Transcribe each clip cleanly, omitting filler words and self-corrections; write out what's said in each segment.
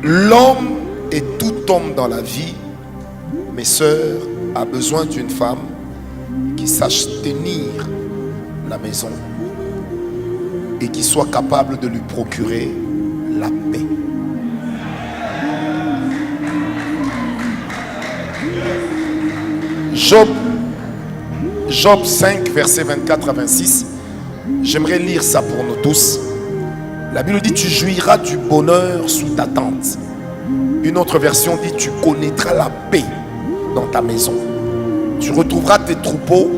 L'homme et tout homme dans la vie, mes sœurs, a besoin d'une femme qui sache tenir la maison et qui soit capable de lui procurer la paix. Job 5, versets 24 à 26. J'aimerais lire ça pour nous tous. La Bible dit: tu jouiras du bonheur sous ta tente. Une autre version dit: tu connaîtras la paix dans ta maison. Tu retrouveras tes troupeaux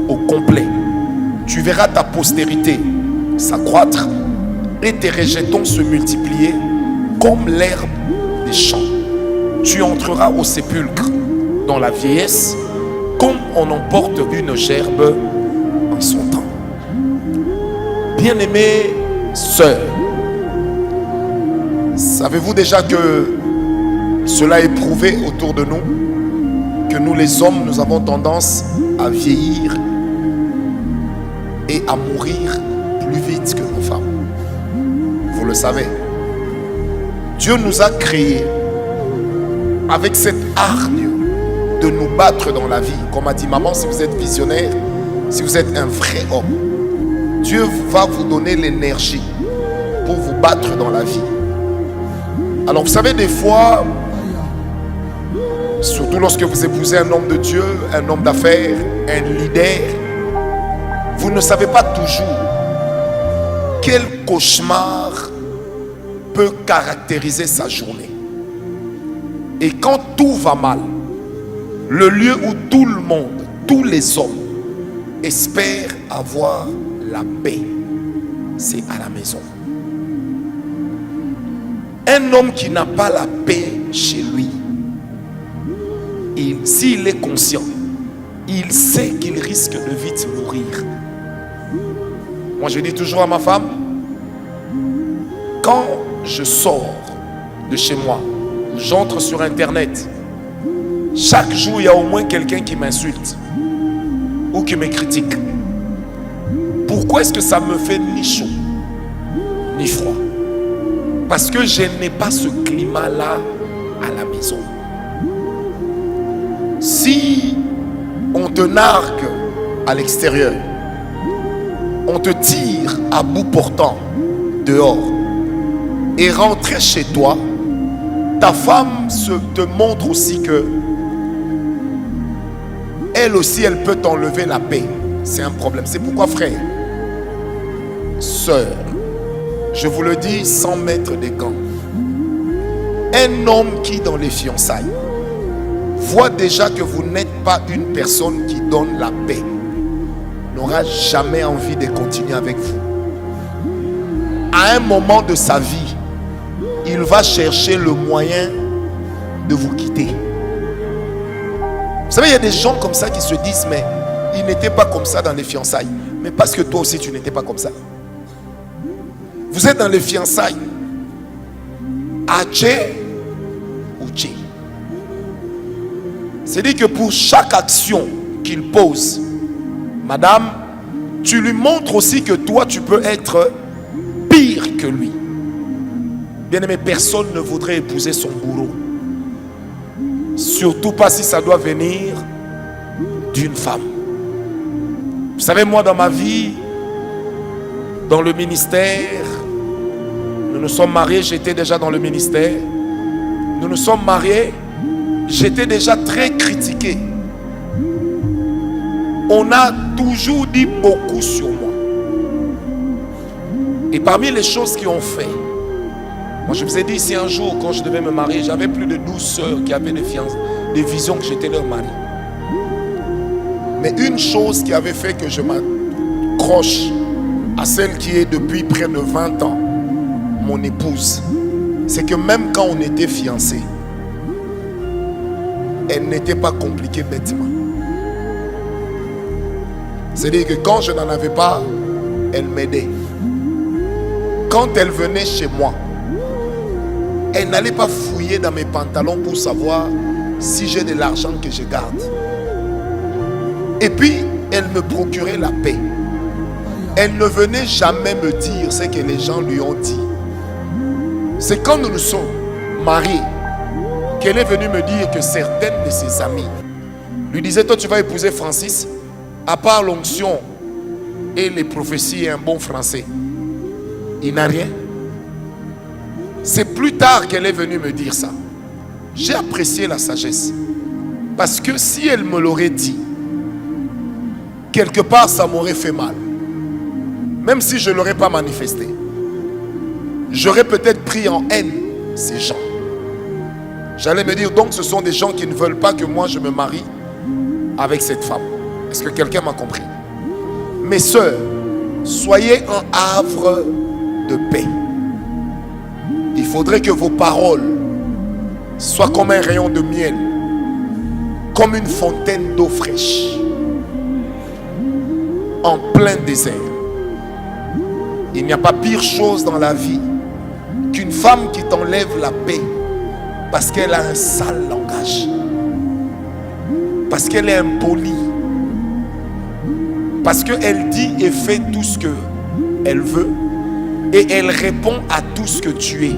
au complet. Tu verras ta postérité s'accroître et tes rejetons se multiplier comme l'herbe des champs. Tu entreras au sépulcre dans la vieillesse comme on emporte une gerbe en son temps. Bien-aimées sœurs, savez-vous déjà que cela est prouvé autour de nous, que nous les hommes, nous avons tendance à vieillir et à mourir plus vite que nos femmes. Vous le savez. Dieu nous a créés avec cette hargne de nous battre dans la vie. Comme a dit maman, si vous êtes visionnaire, si vous êtes un vrai homme, Dieu va vous donner l'énergie pour vous battre dans la vie. Alors vous savez, des fois, surtout lorsque vous épousez un homme de Dieu, un homme d'affaires, un leader, vous ne savez pas toujours quel cauchemar peut caractériser sa journée. Et quand tout va mal, le lieu où tout le monde, tous les hommes espèrent avoir la paix, c'est à la maison. Un homme qui n'a pas la paix chez lui, s'il est conscient, il sait qu'il risque de vite mourir. Moi je dis toujours à ma femme, quand je sors de chez moi, j'entre sur internet, chaque jour il y a au moins quelqu'un qui m'insulte ou qui me critique. Pourquoi est-ce que ça me fait ni chaud ni froid? Parce que je n'ai pas ce climat-là à la maison. Si on te nargue à l'extérieur, on te tire à bout portant dehors et rentrer chez toi, ta femme te montre aussi que elle aussi, elle peut t'enlever la paix. C'est un problème. C'est pourquoi, frère, sœur, je vous le dis sans mettre des gants, un homme qui dans les fiançailles voit déjà que vous n'êtes pas une personne qui donne la paix, n'aura jamais envie de continuer avec vous. À un moment de sa vie, il va chercher le moyen de vous quitter. Vous savez, il y a des gens comme ça qui se disent, mais il n'était pas comme ça dans les fiançailles. Mais parce que toi aussi, tu n'étais pas comme ça. Vous êtes dans les fiançailles. Adjé ou Djé. C'est-à-dire que pour chaque action qu'il pose, madame, tu lui montres aussi que toi, tu peux être pire que lui. Bien-aimé, personne ne voudrait épouser son bourreau. Surtout pas si ça doit venir d'une femme. Vous savez, moi dans ma vie, dans le ministère, nous nous sommes mariés, j'étais déjà dans le ministère. Nous nous sommes mariés, j'étais déjà très critiqué. On a toujours dit beaucoup sur moi. Et parmi les choses qui ont fait, moi je vous ai dit ici un jour quand je devais me marier, j'avais plus de 12 sœurs qui avaient des visions que j'étais leur mari. Mais une chose qui avait fait que je m'accroche à celle qui est depuis près de 20 ans, mon épouse, c'est que même quand on était fiancés, elle n'était pas compliquée bêtement. C'est-à-dire que quand je n'en avais pas, elle m'aidait. Quand elle venait chez moi, elle n'allait pas fouiller dans mes pantalons pour savoir si j'ai de l'argent que je garde. Et puis, elle me procurait la paix. Elle ne venait jamais me dire ce que les gens lui ont dit. C'est quand nous nous sommes mariée, qu'elle est venue me dire que certaines de ses amies lui disaient: toi tu vas épouser Francis, à part l'onction et les prophéties et un bon français, il n'a rien. C'est plus tard qu'elle est venue me dire ça. J'ai apprécié la sagesse, parce que si elle me l'aurait dit, quelque part ça m'aurait fait mal. Même si je ne l'aurais pas manifesté, j'aurais peut-être pris en haine ces gens. J'allais me dire, donc ce sont des gens qui ne veulent pas que moi je me marie avec cette femme. Est-ce que quelqu'un m'a compris? Mes sœurs, soyez un havre de paix. Il faudrait que vos paroles soient comme un rayon de miel, comme une fontaine d'eau fraîche en plein désert. Il n'y a pas pire chose dans la vie qu'une femme qui t'enlève la paix parce qu'elle a un sale langage, parce qu'elle est impolie, parce qu'elle dit et fait tout ce qu'elle veut et elle répond à tout ce que tu es,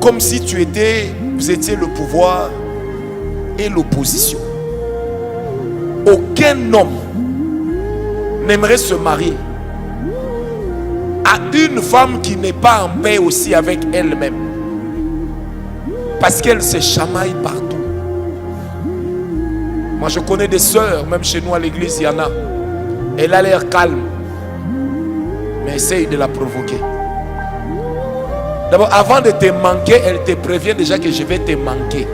comme si vous étiez le pouvoir et l'opposition. Aucun homme n'aimerait se marier à une femme qui n'est pas en paix aussi avec elle-même, parce qu'elle se chamaille partout. Moi je connais des sœurs, même chez nous à l'église il y en a, elle a l'air calme, mais essaye de la provoquer. D'abord, avant de te manquer, elle te prévient déjà que je vais te manquer.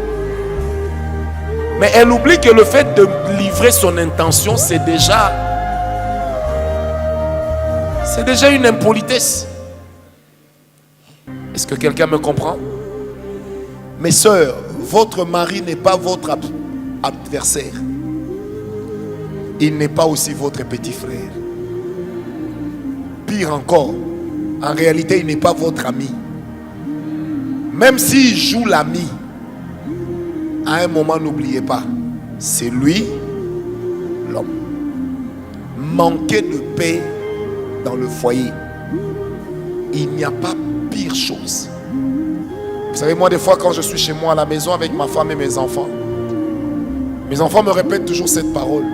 Mais elle oublie que le fait de livrer son intention, c'est déjà une impolitesse. Est-ce que quelqu'un me comprend? Mes sœurs, votre mari n'est pas votre adversaire. Il n'est pas aussi votre petit frère. Pire encore, en réalité, il n'est pas votre ami. Même s'il joue l'ami, à un moment, n'oubliez pas, c'est lui, l'homme. Manquer de paix dans le foyer, il n'y a pas pire chose. Vous savez, moi des fois quand je suis chez moi à la maison avec ma femme et mes enfants me répètent toujours cette parole: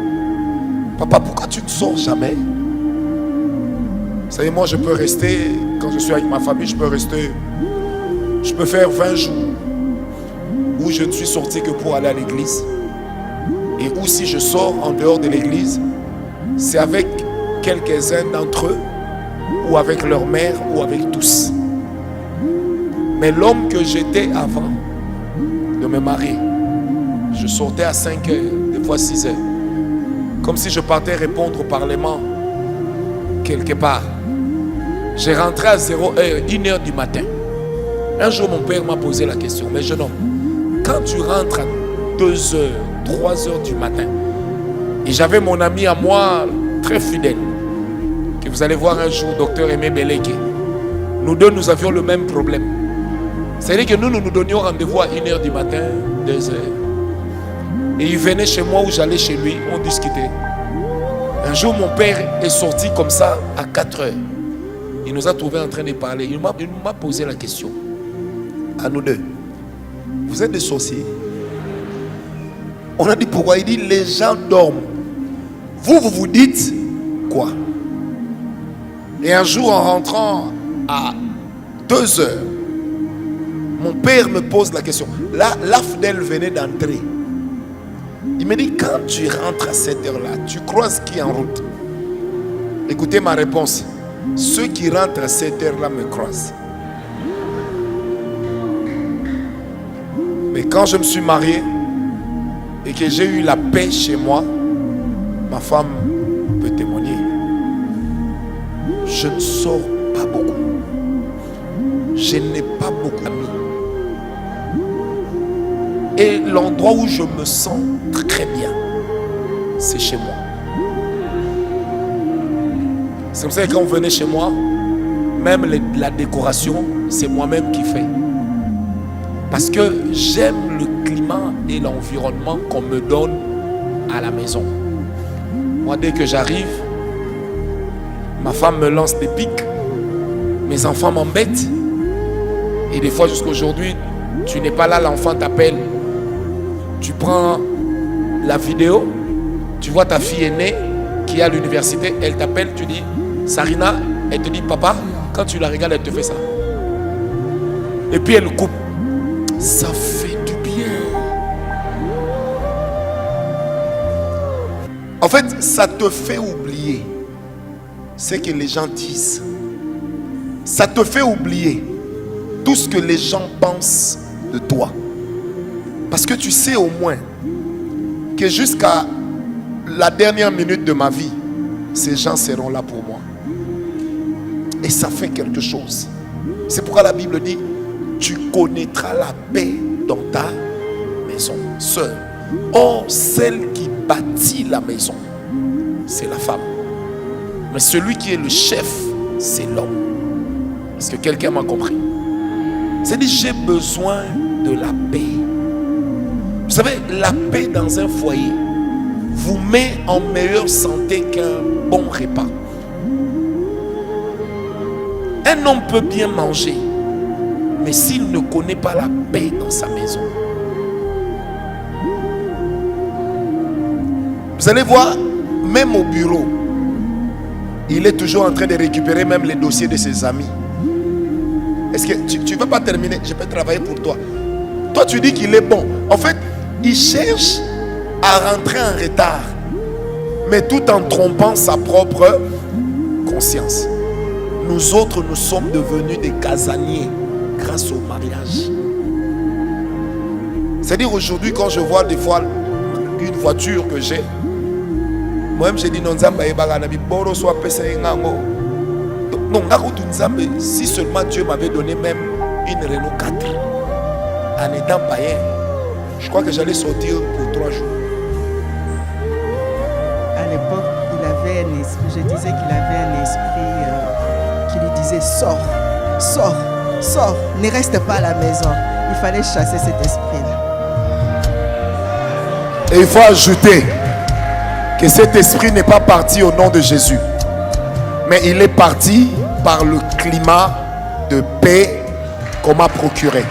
papa, pourquoi tu ne sors jamais? Vous savez, moi je peux rester, quand je suis avec ma famille, je peux faire 20 jours où je ne suis sorti que pour aller à l'église, et où si je sors en dehors de l'église, c'est avec quelques-uns d'entre eux, ou avec leur mère, ou avec tous. Mais l'homme que j'étais avant de me marier, je sortais à 5 heures, des fois 6 heures, comme si je partais répondre au Parlement quelque part. J'ai rentré à 0 heure, 1 heure du matin. Un jour mon père m'a posé la question: mais jeune homme, quand tu rentres à 2 heures, 3 heures du matin, et j'avais mon ami à moi très fidèle, que vous allez voir un jour, docteur Aimé Beleke. Nous deux, nous avions le même problème. C'est-à-dire que nous donnions rendez-vous à 1 heure du matin, 2 heures. Et il venait chez moi ou j'allais chez lui, on discutait. Un jour, mon père est sorti comme ça à 4 heures. Il nous a trouvés en train de parler. Il m'a posé la question à nous deux: vous êtes des sorciers? On a dit pourquoi? Il dit: les gens dorment. Vous vous dites quoi? Et un jour, en rentrant à 2 heures, mon père me pose la question. Là, l'AFDEL venait d'entrer. Il me dit: quand tu rentres à cette heure-là, tu croises qui en route? Écoutez ma réponse: ceux qui rentrent à cette heure-là me croisent. Mais quand je me suis marié et que j'ai eu la paix chez moi, ma femme peut témoigner, je ne sors pas beaucoup. Je n'ai pas beaucoup d'amis. Et l'endroit où je me sens très bien, c'est chez moi. C'est comme ça que quand vous venez chez moi, même la décoration, c'est moi-même qui fais. Parce que j'aime le climat et l'environnement qu'on me donne à la maison. Moi, dès que j'arrive, ma femme me lance des pics, mes enfants m'embêtent. Et des fois, jusqu'à aujourd'hui, Tu n'es pas là, l'enfant t'appelle. Tu prends la vidéo, tu vois ta fille aînée qui est à l'université, elle t'appelle, tu dis, Sarina, elle te dit, papa, quand tu la regardes, elle te fait ça. Et puis elle coupe. Ça fait du bien. En fait, ça te fait oublier ce que les gens disent. Ça te fait oublier tout ce que les gens pensent de toi. Parce que tu sais au moins que jusqu'à la dernière minute de ma vie, ces gens seront là pour moi. Et ça fait quelque chose. C'est pourquoi la Bible dit, tu connaîtras la paix dans ta maison seule. Or, celle qui bâtit la maison, c'est la femme. Mais celui qui est le chef, c'est l'homme. Est-ce que quelqu'un m'a compris? C'est-à-dire, j'ai besoin de la paix. Vous savez, la paix dans un foyer vous met en meilleure santé qu'un bon repas. Un homme peut bien manger, mais s'il ne connaît pas la paix dans sa maison, vous allez voir, même au bureau, il est toujours en train de récupérer même les dossiers de ses amis. Est-ce que tu ne veux pas terminer? Je peux travailler pour toi. Toi, tu dis qu'il est bon. En fait, il cherche à rentrer en retard, mais tout en trompant sa propre conscience. Nous autres, nous sommes devenus des casaniers grâce au mariage. C'est-à-dire aujourd'hui, quand je vois des fois une voiture que j'ai, moi-même j'ai dit non, si seulement Dieu m'avait donné même une Renault 4 en étant païen, je crois que j'allais sortir pour 3 jours. À l'époque, il avait un esprit, je disais qu'il avait un esprit qui lui disait sors, sors, sors, ne reste pas à la maison. Il fallait chasser cet esprit-là. Et il faut ajouter que cet esprit n'est pas parti au nom de Jésus, mais il est parti par le climat de paix qu'on m'a procuré.